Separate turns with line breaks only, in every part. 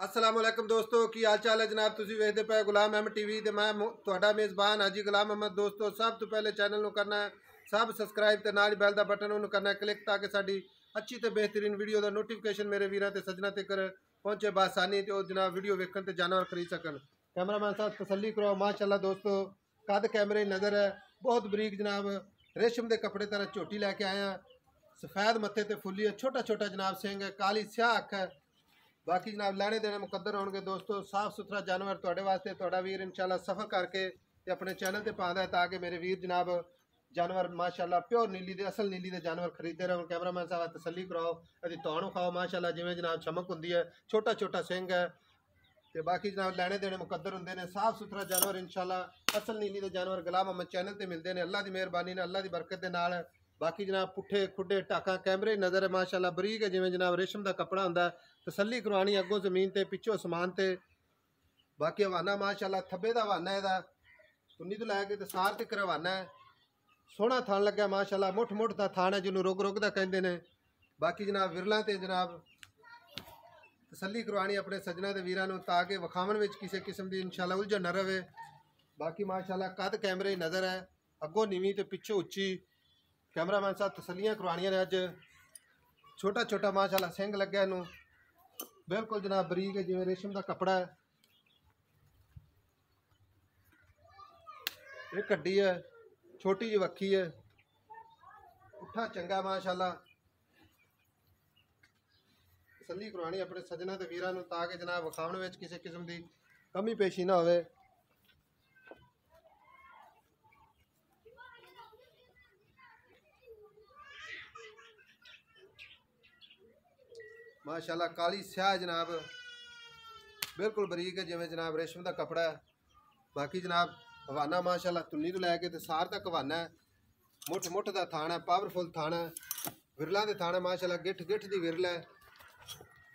अस्सलाम वालेकुम दोस्तों की हाल चाल है जनाब। तुसी वेखदे पे गुलाम अहमद टीवी ते मैं तुहाडा मेज़बान हाजी गुलाम अहमद। दोस्तों सब तो पहले चैनल नूं करना है सब सब्सक्राइब ते नाल बैल दा बटन उन्होंने करना है क्लिक ताकि साडी अच्छी ते बेहतरीन वीडियो दा नोटिफिकेशन मेरे वीरां ते सज्जना तक पहुंचे बासानी ते जनाब वीडियो वेखन ते जानवर खरीद सकन। कैमरामैन साहब तसल्ली करो माशाअल्लाह दोस्तों कद कैमरे नज़र है बहुत बरीक जनाब रेशम के कपड़े तरह झोटी लैके आया सफेद मत्थे ते फुल्ली है छोटा छोटा जनाब सिंह है काली स्याह अख है। बाकी जनाब लैने देने मुकद्दर होंगे दोस्तों साफ सुथरा जानवर तुहाडे वास्ते तुहाडा वीर इंशाल्लाह सफ़र करके ते अपने चैनल ते पांदा है ताकि मेरे वीर जनाब जानवर माशाल्लाह प्योर नीली दे असल नीली दे जानवर खरीदते रहो। कैमरामैन साहब तसल्ली कराओ यदि तौण खाओ माशाल्लाह जिवें जनाब चमक होंदी है छोटा छोटा सिंह है ते बाकी जनाब लैने देने मुकद्दर होंगे ने साफ सुथरा जानवर इंशाल्लाह असल नीली दे जानवर गुलाम अहमद चैनल ते मिलते हैं अल्लाह की मेहरबानी ने अल्लाह की बरकत के नाल। बाकी जनाब पुट्ठे खुडे टाका कैमरे नज़र है माशाल्लाह बरीक है जिवें जनाब रेशम का कपड़ा होंदा तसल्ली करवानी अगों जमीन ते पिछों समान ते। बाकी हवाना माशाल्लाह थब्बे दा हवाना है तुन्नी तो लैके ते सार तक हवाना है सोहना थान लग्या माशाल्लाह मुठ मुठ का थान है जिन्होंने रुग रुग दा कहंदे ने। बाकी जनाब विरला ते जनाब तसल्ली करवानी अपने सज्जना ते वीरां नूं ताकि विखावन विच किसी किस्म की इंशाल्लाह उलझन न रहे। बाकी माशाल्लाह कद कैमरे नज़र है अगों नीवी ते पिछों उच्ची। कैमरामैन साहब तसलियां करवानियां ने अज छोटा छोटा माशाल्लाह सिंह लग्या इनू बिल्कुल जनाब बरीक है जिवें रेशम का कपड़ा है। एक कड्डी है छोटी जी वक्खी है उठा चंगा माशाल्लाह तसल्ली करवानी अपने सजना ते वीरां नूं ताकि जनाब विखावन विच किसी किस्म की कमी पेशी ना होवे। माशाल्लाह काली स्याह जनाब बिल्कुल बरीक है जिवें जनाब रेशम का कपड़ा है। बाकी जनाब हवाना माशाल्लाह तुन्नी तो लैके ते सार तक हवाना है मुठ मुठ का थान है पावरफुल थान है विरला के थान है माशाल्लाह गिठ गिठ की विरल है।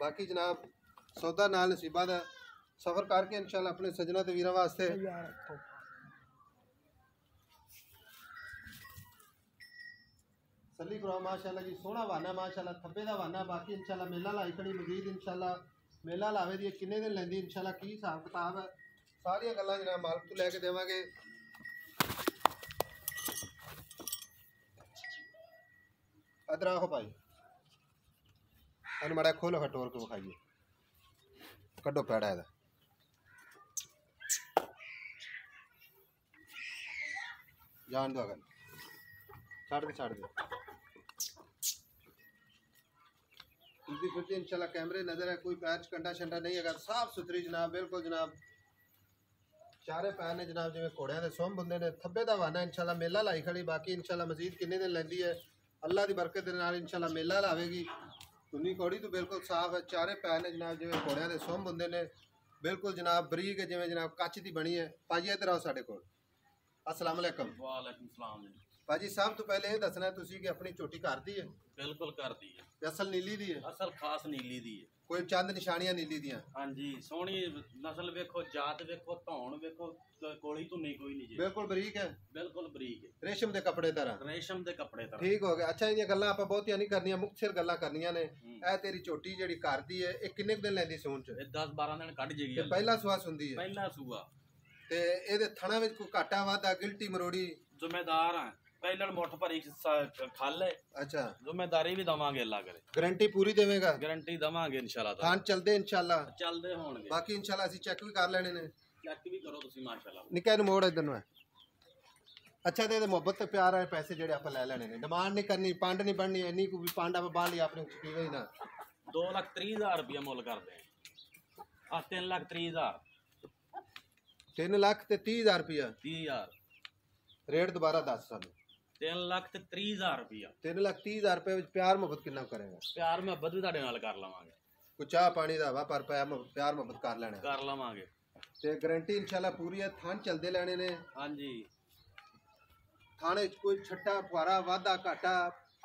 बाकी जनाब सौदा नाल नसीबा दा सफ़र करके इंशाल्लाह अपने सजना ते वीरां वास्ते तसल्ली करो माशाल्लाह जी सोहना वाना माशाल्लाह थब्बे दा वाना। बाकी इंशाल्लाह मेला लाई खड़ी मजीद इंशाल्लाह मेला लावे दी किन्ने दिन लैंदी इंशाल्लाह की हिसाब किताब है सारियां गल्लां जनाब मालक तो लैके देवांगे। अदर आखो भाई अन मड़ा खोलो हटोर को विखाइए कड्डो पैड़ा है जान दो अगर छड़ दो इसकी फिर इंशाल्लाह कैमरे नज़र है कोई पैर कंडा शंडा नहीं है साफ सुथरी जनाब बिल्कुल जनाब चारे पैर ने जनाब जिवें घोड़ियां दे सुंभ हुंदे ने थब्बे दा वाना इंशाल्लाह मेला लाई खड़ी। बाकी इंशाल्लाह मजीद किन्ने दिन लैंदी है अल्लाह की बरकत दे नाल इंशाल्लाह मेला लावेगी। तुन्नी कौड़ी तो बिल्कुल साफ है चारे पैर ने जनाब जिवें घोड़ियां दे सुंभ हुंदे ने बिल्कुल जनाब बरीक है जिवें जनाब कच्च दी बनी है। भाजी इधर आओ साडे कोल। अस्सलाम वालेकुम।
वालेकुम सलाम
भाजी सब तो पहले ये दसना तुसी कि अपनी झोटी घर दी है
बिल्कुल कर दी है
ते असल नीली दी है
असल खास नीली दी है
कोई चंद निशानियां नीली दियां।
हाँ जी सोहनी नस्ल वेखो जात वेखो धौन वेखो कोली तो नहीं कोई नहीं जी
बिल्कुल बरीक है
बिल्कुल बरीक है
रेशम के कपड़े तरह
रेशम के कपड़े तरह
ठीक हो गया। अच्छा इन्दियां गल्लां आपां बहुतियां नहीं करनियां मुख्तसर गल्लां करनियां ने। ए तेरी झोटी जेहड़ी घर दी है ये किन्ने दिन लैंदी सून च?
10-12 दिन कट जेगी
ते पहला सुआ सुंदी है
पहला सूआ
ते एदे थणा विच कोई घाटा वाधा गिल्टी मरोड़ी
जिम्मेदार है पहले मुठ भरी खल है।
अच्छा
जिम्मेदारी भी दवांगे अल्लाह करे
गारंटी पूरी देवेगा
गारंटी दवांगे इंशाल्लाह
थान चलदे इंशाल्लाह
चलदे होणगे।
बाकी इंशाल्लाह ਅਸੀਂ चेक भी कर लेने ने
चेक भी करो तुसी माशाल्लाह
निक्का नु मोड़ इधर नु है। अच्छा ते मोहब्बत ते प्यार है पैसे जेडे आप ले लेने ने डिमांड नहीं करनी पांड नहीं बननी इन्नी को भी पांड आप बाल लिया अपने छुपी हुई ना
2,30,000 रुपया मुल करते हैं आ 3,30,000
3 लाख ते 30,000 रुपया
30,000
रेट दोबारा दस सानू
3,30,000 रुपया
3,30,000 रुपये प्यार मोहब्बत कितना करेगा?
प्यार मुहब्बत भी ਤੁਹਾਡੇ ਨਾਲ ਕਰ ਲਵਾਂਗੇ
कुछ चाह पानी दा वा पर प्यार मोहब्बत कर लेना
ਕਰ ਲਵਾਂਗੇ
ते गारंटी इंशाल्लाह पूरी है। थान चलदे लेने ने
हाँ जी
थाने कोई छट्टा फुआरा वाधा घाटा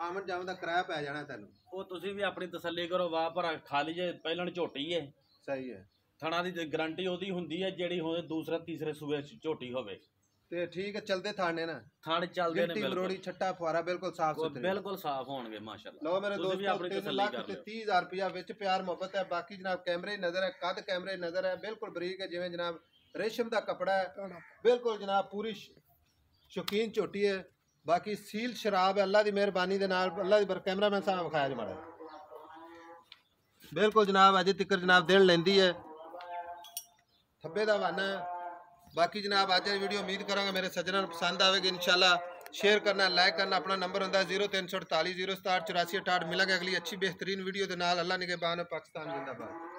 आमन जावन दा किराया पै जाना तैनू
ਉਹ ਤੁਸੀਂ ਵੀ ਆਪਣੀ ਤਸੱਲੀ ਕਰੋ ਵਾਹ ਪਰ ਖਾਲੀ ਜੇ ਪਹਿਲਾਂ ਝੋਟੀ ਹੈ
सही है
ਥਣਾ ਦੀ ਗਾਰੰਟੀ ਉਹਦੀ ਹੁੰਦੀ ਹੈ ਜਿਹੜੀ ਹੋਵੇ ਦੂਸਰਾ ਤੀਸਰੇ ਸੂਏ ਚ ਝੋਟੀ ਹੋਵੇ
ਤੇ ਠੀਕ ਹੈ ਚਲਦੇ ਥਾਣੇ ਨਾ
ਥਾਣੇ ਚੱਲਦੇ ਨੇ
ਗਿਲਟੀ ਮਰੋੜੀ ਛੱਟਾ ਫੁਆਰਾ ਬਿਲਕੁਲ ਸਾਫ ਸੁਥਰੇ
ਬਿਲਕੁਲ ਸਾਫ਼ ਹੋਣਗੇ ਮਾਸ਼ਾਅੱਲਾ।
ਲਓ ਮੇਰੇ
ਤੁਸੀਂ ਵੀ
ਦੋਸਤੋ
ਆਪਣੀ
3
ਤਸੱਲੀ
ਲੱਖ
ਕਰ
ਤੇ
ਲਿਓ।
30,000 ਰੁਪਇਆ ਵਿੱਚ ਪਿਆਰ ਮੁਹੱਬਤ ਹੈ। ਬਾਕੀ ਜਨਾਬ ਕੈਮਰੇ ਨਜ਼ਰ ਹੈ, ਕੱਦ ਕੈਮਰੇ ਨਜ਼ਰ ਹੈ, ਬਿਲਕੁਲ ਬਰੀਕ ਹੈ ਜਿਵੇਂ ਜਨਾਬ ਰੇਸ਼ਮ ਦਾ ਕਪੜਾ ਹੈ, ਬਿਲਕੁਲ ਜਨਾਬ ਪੂਰੀ ਸ਼ੌਕੀਨ ਝੋਟੀ ਹੈ। ਬਾਕੀ ਸੀਲ ਸ਼ਰਾਬ ਹੈ, ਅੱਲਾ ਦੀ ਮਿਹਰਬਾਨੀ ਦੇ ਨਾਲ। ਅੱਲਾ ਦੀ ਕੈਮਰਾਮੈਨ ਸਾਹਿਬ ਵਿਖਾਇਆ ਜੀ ਮਾੜਾ ਬਿਲਕੁਲ ਜਨਾਬ ਅਜੇ ਤੱਕ ਜਨਾਬ ਦਿਨ ਲੈਂਦੀ ਹੈ, ਥੱਬੇ ਦਾ ਹਵਾਨਾ ਹੈ। ਬਾਕੀ ਜਨਾਬ ਅੱਜ ਦੀ ਵੀਡੀਓ ਉਮੀਦ ਕਰਾਂਗਾ ਮੇਰੇ ਸੱਜਣਾਂ ਨੂੰ ਪਸੰਦ ਆਵੇਗੀ। ਇਨਸ਼ਾਅੱਲਾ शेयर करना लाइक करना। अपना नंबर होंगे 0348 067 84 68। मिलेंगे अगली अच्छी बेहतरीन वीडियो के नाल। अल्लाह निगहबान पाकिस्तान जिंदाबाद।